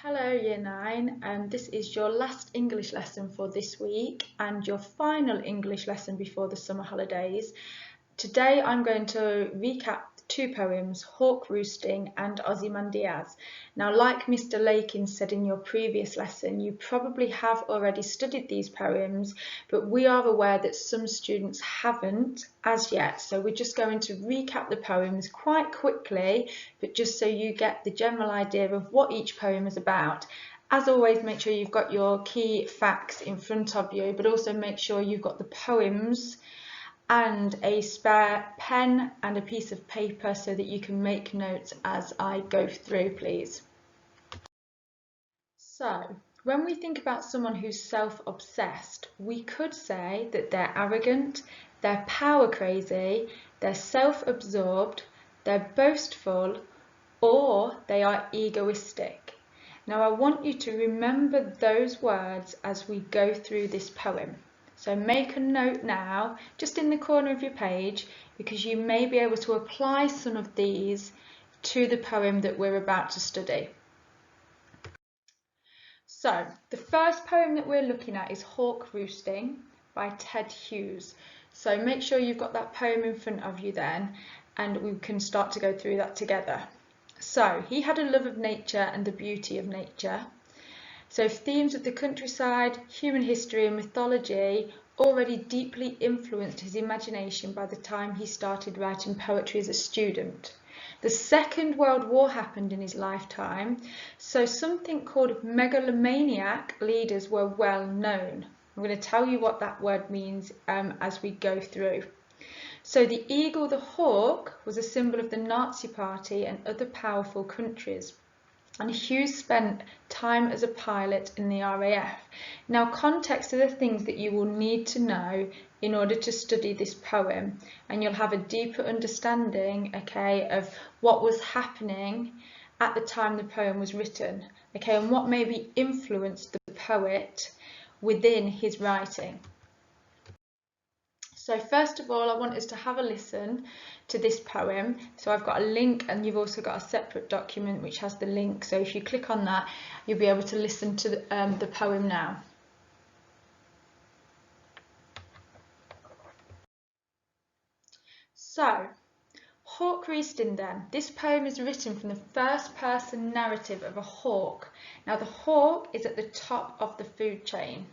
Hello Year 9, this is your last English lesson for this week and your final English lesson before the summer holidays. Today I'm going to recap two poems, Hawk Roosting and Ozymandias. Now, like Mr. Lakin said in your previous lesson, you probably have already studied these poems, but we are aware that some students haven't as yet. So we're just going to recap the poems quite quickly, but just so you get the general idea of what each poem is about. As always, make sure you've got your key facts in front of you, but also make sure you've got the poems and a spare pen and a piece of paper so that you can make notes as I go through, please. So, when we think about someone who's self-obsessed, we could say that they're arrogant, they're power crazy, they're self-absorbed, they're boastful, or they are egoistic. Now, I want you to remember those words as we go through this poem. So make a note now, just in the corner of your page, because you may be able to apply some of these to the poem that we're about to study. So the first poem that we're looking at is Hawk Roosting by Ted Hughes. So make sure you've got that poem in front of you then, and we can start to go through that together. So he had a love of nature and the beauty of nature. So themes of the countryside, human history and mythology already deeply influenced his imagination by the time he started writing poetry as a student. The Second World War happened in his lifetime, so something called megalomaniac leaders were well known. I'm going to tell you what that word means as we go through. So the eagle, the hawk, was a symbol of the Nazi Party and other powerful countries. And Hughes spent time as a pilot in the RAF. Now, context are the things that you will need to know in order to study this poem, and you'll have a deeper understanding, okay, of what was happening at the time the poem was written, okay, and what maybe influenced the poet within his writing. So first of all, I want us to have a listen to this poem. So I've got a link, and you've also got a separate document which has the link. So if you click on that, you'll be able to listen to the poem now. So, Hawk Roosting then. This poem is written from the first person narrative of a hawk. Now the hawk is at the top of the food chain,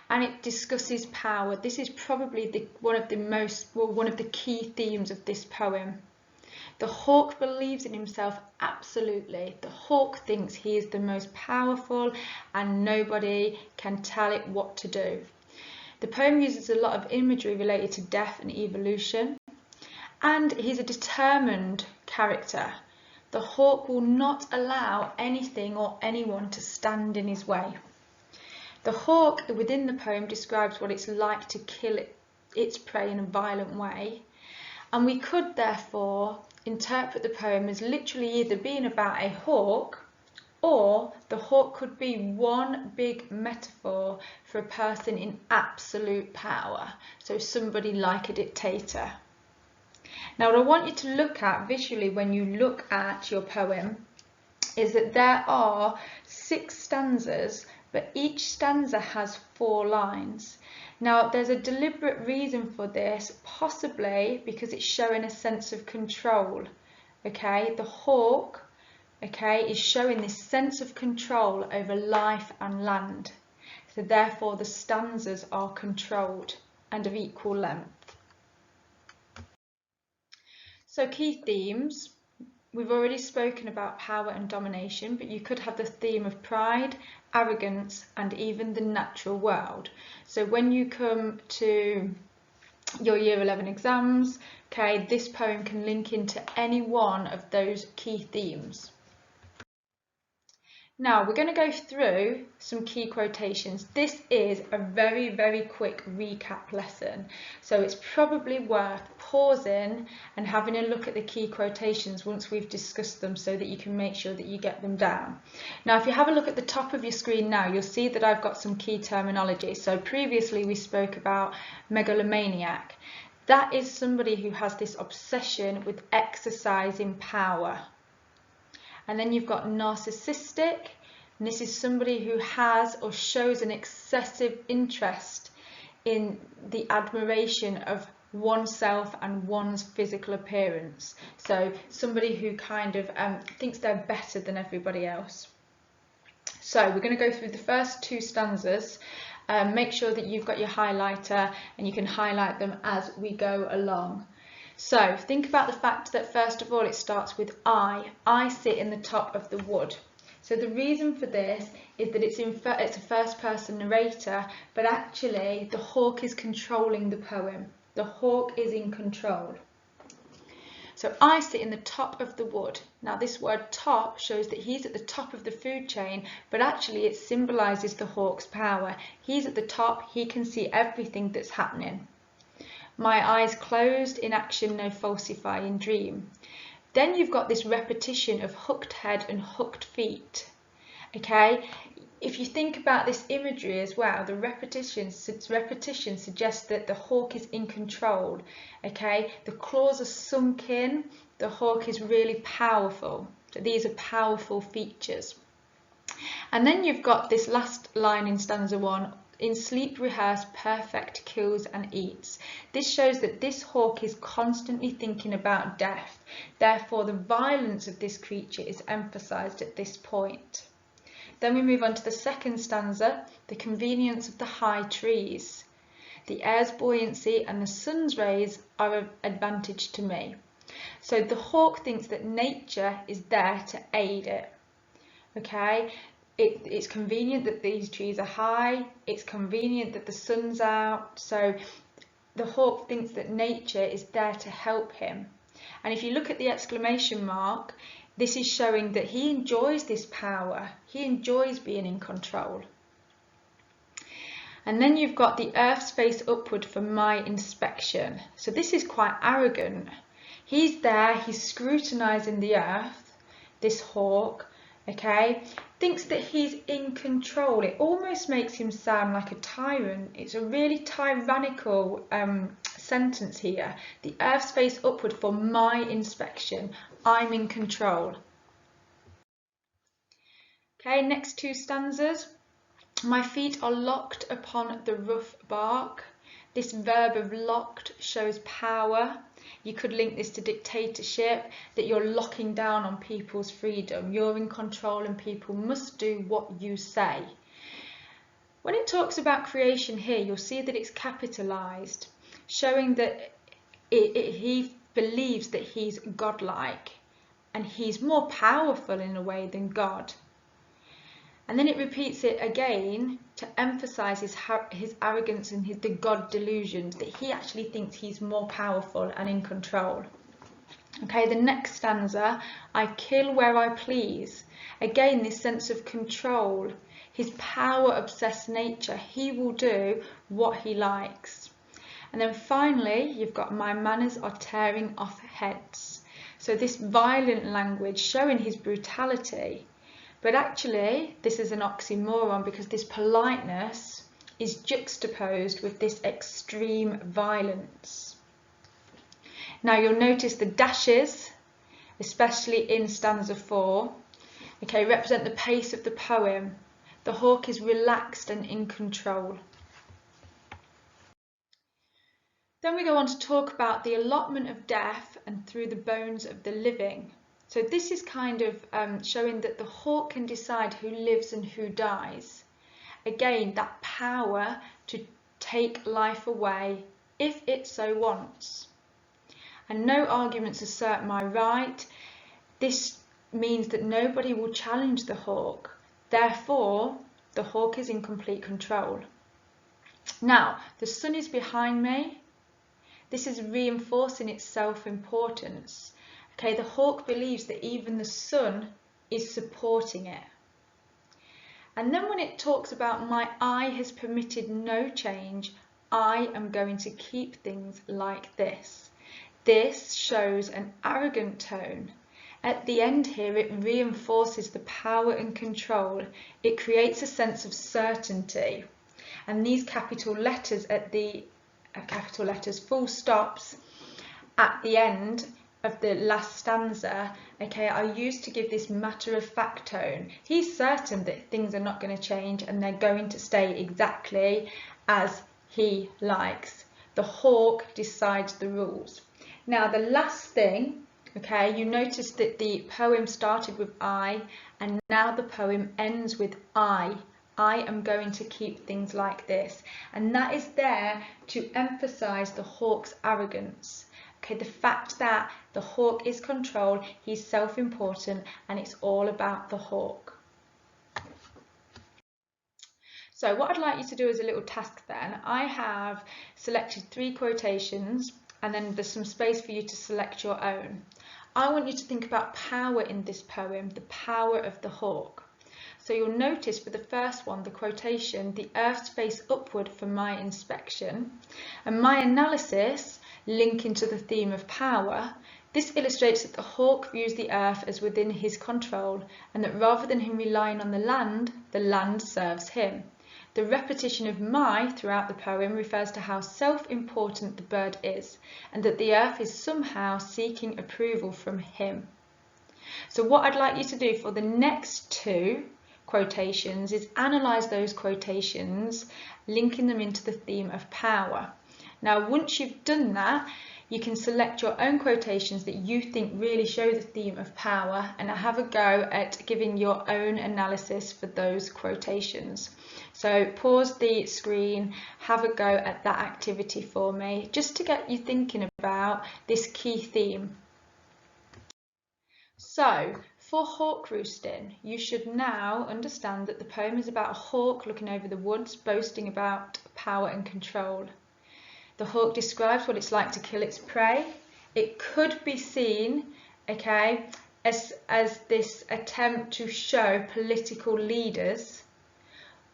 and it discusses power. This is probably one of the key themes of this poem. The hawk believes in himself absolutely. The hawk thinks he is the most powerful and nobody can tell it what to do. The poem uses a lot of imagery related to death and evolution, and he's a determined character. The hawk will not allow anything or anyone to stand in his way. The hawk within the poem describes what it's like to kill its prey in a violent way, and we could therefore interpret the poem as literally either being about a hawk, or the hawk could be one big metaphor for a person in absolute power, so somebody like a dictator. Now, what I want you to look at visually when you look at your poem is that there are 6 stanzas, but each stanza has 4 lines. Now, there's a deliberate reason for this, possibly because it's showing a sense of control. Okay, the hawk, okay, is showing this sense of control over life and land. So therefore the stanzas are controlled and of equal length. So key themes. We've already spoken about power and domination, but you could have the theme of pride, arrogance, and even the natural world. So when you come to your Year 11 exams, okay, this poem can link into any one of those key themes. Now we're going to go through some key quotations. This is a very, very quick recap lesson, so it's probably worth pausing and having a look at the key quotations once we've discussed them, so that you can make sure that you get them down. Now if you have a look at the top of your screen now, you'll see that I've got some key terminology. So previously we spoke about megalomaniac. That is somebody who has this obsession with exercising power. And then you've got narcissistic. And this is somebody who has or shows an excessive interest in the admiration of oneself and one's physical appearance. So somebody who kind of thinks they're better than everybody else. So we're going to go through the first two stanzas. Make sure that you've got your highlighter and you can highlight them as we go along. So think about the fact that first of all it starts with I sit in the top of the wood. So the reason for this is that it's a first person narrator, but actually the hawk is controlling the poem. The hawk is in control. So I sit in the top of the wood. Now this word top shows that he's at the top of the food chain, but actually it symbolises the hawk's power. He's at the top, he can see everything that's happening. My eyes closed, in action no falsifying dream. Then you've got this repetition of hooked head and hooked feet. Okay, if you think about this imagery as well, the repetition suggests that the hawk is in control. Okay, the claws are sunk in, the hawk is really powerful. So these are powerful features. And then you've got this last line in stanza 1. In sleep rehearsed, perfect kills and eats. This shows that this hawk is constantly thinking about death. Therefore, the violence of this creature is emphasised at this point. Then we move on to the second stanza, the convenience of the high trees. The air's buoyancy and the sun's rays are of advantage to me. So the hawk thinks that nature is there to aid it. Okay. It's convenient that these trees are high, it's convenient that the sun's out, so the hawk thinks that nature is there to help him. And if you look at the exclamation mark, this is showing that he enjoys this power, he enjoys being in control. And then you've got the earth's face upward for my inspection. So this is quite arrogant. He's there, he's scrutinising the earth, this hawk, okay, thinks that he's in control. It almost makes him sound like a tyrant. It's a really tyrannical sentence here. The earth's face upward for my inspection. I'm in control. Okay, next two stanzas. My feet are locked upon the rough bark. This verb of locked shows power. You could link this to dictatorship, that you're locking down on people's freedom. You're in control and people must do what you say. When it talks about creation here, you'll see that it's capitalised, showing that he believes that he's godlike and he's more powerful in a way than God. And then it repeats it again to emphasise his arrogance and the God delusions, that he actually thinks he's more powerful and in control. Okay, the next stanza, I kill where I please. Again, this sense of control, his power-obsessed nature, he will do what he likes. And then finally, you've got my manners are tearing off heads. So this violent language showing his brutality. But actually, this is an oxymoron because this politeness is juxtaposed with this extreme violence. Now you'll notice the dashes, especially in stanza 4, okay, represent the pace of the poem. The hawk is relaxed and in control. Then we go on to talk about the allotment of death and through the bones of the living. So this is kind of showing that the hawk can decide who lives and who dies. Again, that power to take life away if it so wants. And no arguments assert my right. This means that nobody will challenge the hawk. Therefore, the hawk is in complete control. Now, the sun is behind me. This is reinforcing its self-importance. Okay, the hawk believes that even the sun is supporting it. And then when it talks about my eye has permitted no change, I am going to keep things like this. This shows an arrogant tone. At the end here, it reinforces the power and control. It creates a sense of certainty. And these capital letters at the capital letters, full stops at the end, of the last stanza, okay, are used to give this matter-of-fact tone. He's certain that things are not going to change and they're going to stay exactly as he likes. The hawk decides the rules. Now, the last thing, okay, you notice that the poem started with I, and now the poem ends with I am going to keep things like this. And that is there to emphasize the hawk's arrogance. Okay, the fact that the hawk is controlled, he's self-important, and it's all about the hawk. So what I'd like you to do as a little task then, I have selected 3 quotations, and then there's some space for you to select your own. I want you to think about power in this poem, the power of the hawk. So you'll notice for the first one, the quotation, the earth's face upward for my inspection, and my analysis linking to the theme of power. This illustrates that the hawk views the earth as within his control, and that rather than him relying on the land serves him. The repetition of my throughout the poem refers to how self-important the bird is, and that the earth is somehow seeking approval from him. So what I'd like you to do for the next 2 quotations is analyse those quotations, linking them into the theme of power. Now, once you've done that, you can select your own quotations that you think really show the theme of power and have a go at giving your own analysis for those quotations. So pause the screen, have a go at that activity for me, just to get you thinking about this key theme. So, for hawk roosting, you should now understand that the poem is about a hawk looking over the woods, boasting about power and control. The hawk describes what it's like to kill its prey. It could be seen, okay, as this attempt to show political leaders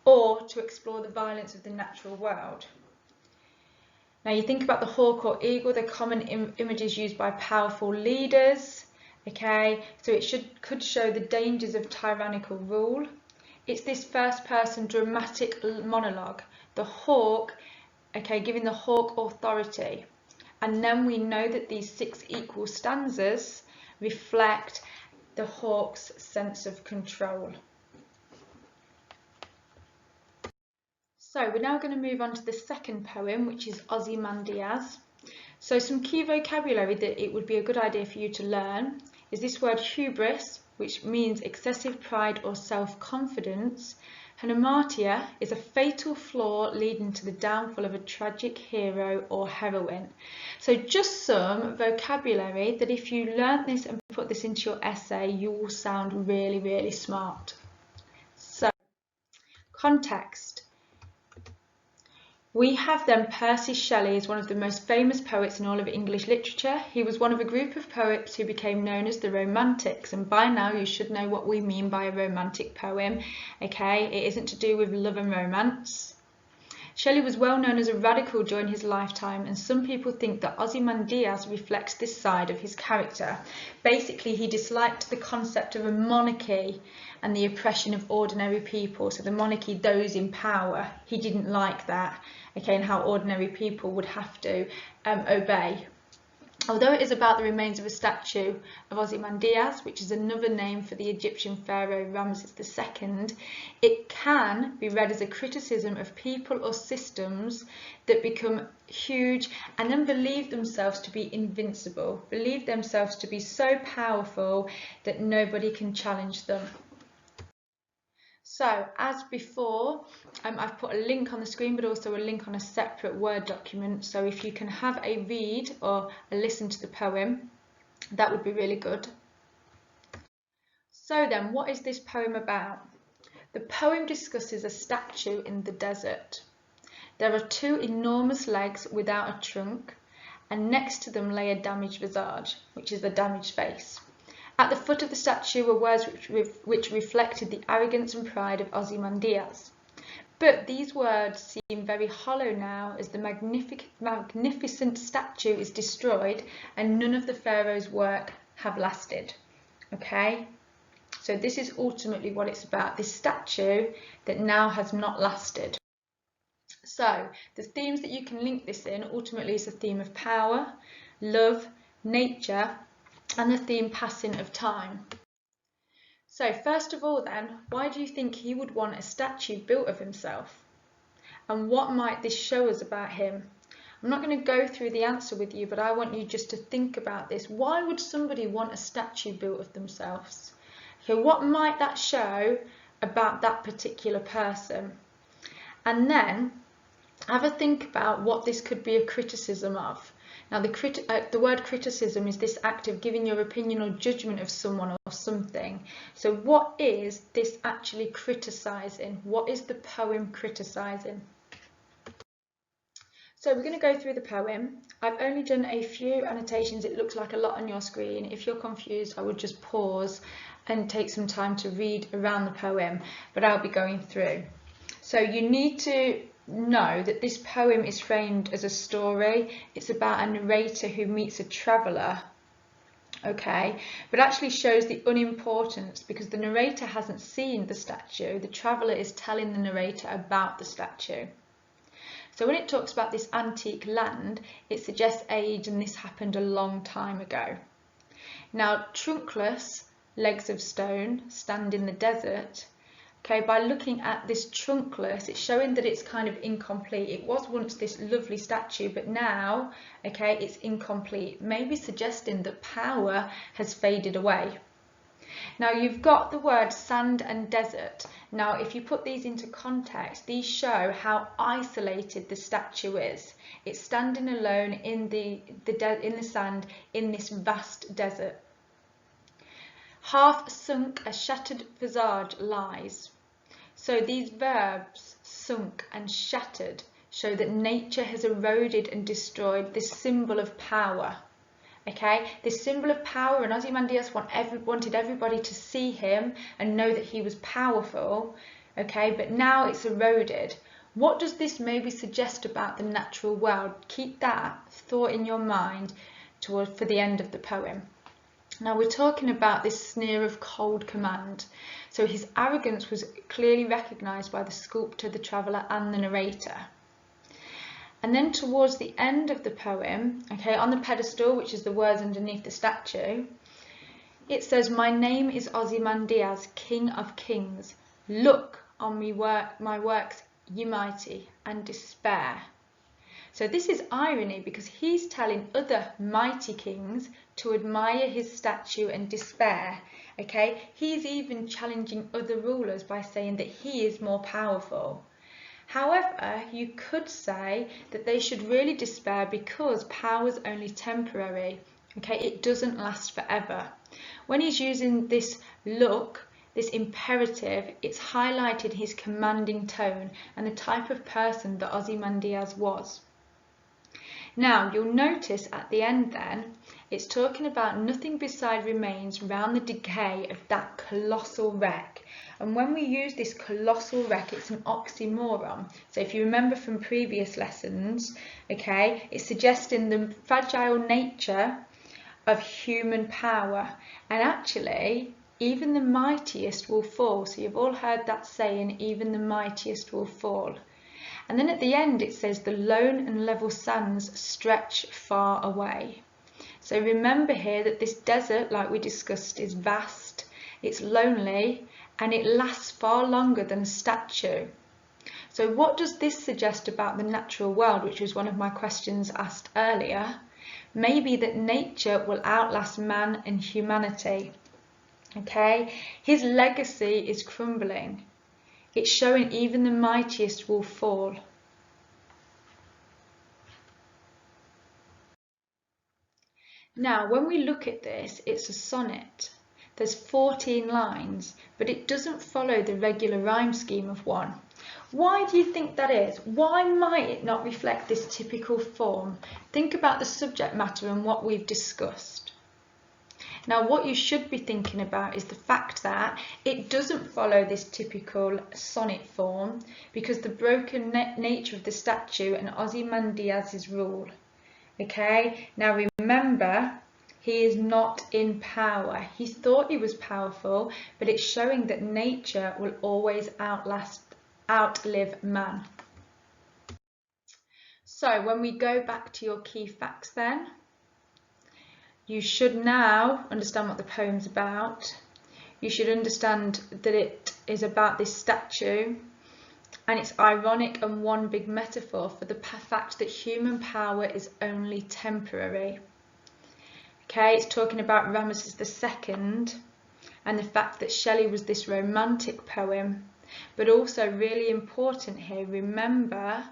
or to explore the violence of the natural world. Now, you think about the hawk or eagle, they're common images used by powerful leaders. Okay, so it could show the dangers of tyrannical rule. It's this first person dramatic monologue, the hawk, okay, giving the hawk authority. And then we know that these 6 equal stanzas reflect the hawk's sense of control. So we're now going to move on to the second poem, which is Ozymandias. So some key vocabulary that it would be a good idea for you to learn is this word hubris, which means excessive pride or self-confidence. Hamartia is a fatal flaw leading to the downfall of a tragic hero or heroine. So just some vocabulary that if you learnt this and put this into your essay, you will sound really, really smart. So, context. We have then Percy Shelley as one of the most famous poets in all of English literature. He was one of a group of poets who became known as the Romantics, and by now you should know what we mean by a romantic poem. Okay, it isn't to do with love and romance. Shelley was well known as a radical during his lifetime, and some people think that Ozymandias reflects this side of his character. Basically, he disliked the concept of a monarchy and the oppression of ordinary people. So the monarchy, those in power, he didn't like that, okay, and how ordinary people would have to obey. Although it is about the remains of a statue of Ozymandias, which is another name for the Egyptian pharaoh Ramses II, it can be read as a criticism of people or systems that become huge and then believe themselves to be invincible, believe themselves to be so powerful that nobody can challenge them. So, as before, I've put a link on the screen, but also a link on a separate Word document. So if you can have a read or a listen to the poem, that would be really good. So then, what is this poem about? The poem discusses a statue in the desert. There are 2 enormous legs without a trunk, and next to them lay a damaged visage, which is the damaged face. At the foot of the statue were words which reflected the arrogance and pride of Ozymandias. But these words seem very hollow now as the magnificent statue is destroyed and none of the pharaoh's work have lasted. Okay, so this is ultimately what it's about, this statue that now has not lasted. So the themes that you can link this in ultimately is the theme of power, love, nature, and the theme passing of time. So first of all then, why do you think he would want a statue built of himself? And what might this show us about him? I'm not going to go through the answer with you, but I want you just to think about this. Why would somebody want a statue built of themselves? Okay, what might that show about that particular person? And then have a think about what this could be a criticism of. Now, the word criticism is this act of giving your opinion or judgment of someone or something. So what is this actually criticising? What is the poem criticising? So we're going to go through the poem. I've only done a few annotations. It looks like a lot on your screen. If you're confused, I would just pause and take some time to read around the poem, but I'll be going through. So you need to know that this poem is framed as a story. It's about a narrator who meets a traveller, okay, but actually shows the unimportance because the narrator hasn't seen the statue. The traveller is telling the narrator about the statue. So when it talks about this antique land, it suggests age and this happened a long time ago. Now, trunkless legs of stone stand in the desert. Okay, by looking at this trunkless, it's showing that it's kind of incomplete. It was once this lovely statue, but now, okay, it's incomplete, maybe suggesting that power has faded away. Now you've got the word sand and desert. Now if you put these into context, these show how isolated the statue is. It's standing alone in the sand in this vast desert. Half sunk a shattered visage lies. So these verbs, sunk and shattered, show that nature has eroded and destroyed this symbol of power. Okay, this symbol of power, and Ozymandias wanted everybody to see him and know that he was powerful, okay, but now it's eroded. What does this maybe suggest about the natural world? Keep that thought in your mind for the end of the poem. Now we're talking about this sneer of cold command. So his arrogance was clearly recognised by the sculptor, the traveller and the narrator. And then towards the end of the poem, okay, on the pedestal, which is the words underneath the statue, it says, "My name is Ozymandias, King of Kings. Look on me my works, ye mighty, and despair." So this is irony because he's telling other mighty kings to admire his statue and despair. Okay, he's even challenging other rulers by saying that he is more powerful. However, you could say that they should really despair because power is only temporary. Okay, it doesn't last forever. When he's using this look, this imperative, it's highlighted his commanding tone and the type of person that Ozymandias was. Now, you'll notice at the end then, it's talking about nothing beside remains round the decay of that colossal wreck. And when we use this colossal wreck, it's an oxymoron. So if you remember from previous lessons, okay, it's suggesting the fragile nature of human power. And actually, even the mightiest will fall. So you've all heard that saying, even the mightiest will fall. And then at the end, it says the lone and level sands stretch far away. So remember here that this desert, like we discussed, is vast, it's lonely, and it lasts far longer than a statue. So what does this suggest about the natural world, which was one of my questions asked earlier? Maybe that nature will outlast man and humanity. Okay, his legacy is crumbling. It's showing even the mightiest will fall. Now, when we look at this, it's a sonnet. There's 14 lines, but it doesn't follow the regular rhyme scheme of one. Why do you think that is? Why might it not reflect this typical form? Think about the subject matter and what we've discussed. Now, what you should be thinking about is the fact that it doesn't follow this typical sonnet form because the broken nature of the statue and Ozymandias' rule. Okay, now remember, he is not in power. He thought he was powerful, but it's showing that nature will always outlive man. So when we go back to your key facts then, you should now understand what the poem's about. You should understand that it is about this statue, and it's ironic and one big metaphor for the fact that human power is only temporary. Okay, it's talking about Ramesses II and the fact that Shelley was this romantic poem, but also really important here, remember,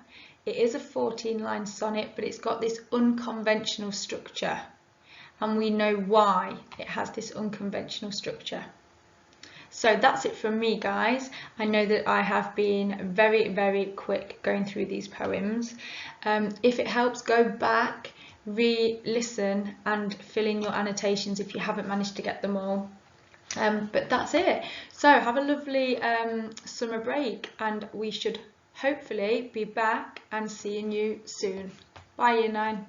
it is a 14-line sonnet, but it's got this unconventional structure, and we know why it has this unconventional structure. So that's it from me, guys. I know that I have been very, very quick going through these poems. If it helps, go back, re-listen and fill in your annotations if you haven't managed to get them all. But that's it. So have a lovely summer break, and we should hopefully be back and seeing you soon. Bye, Year 9.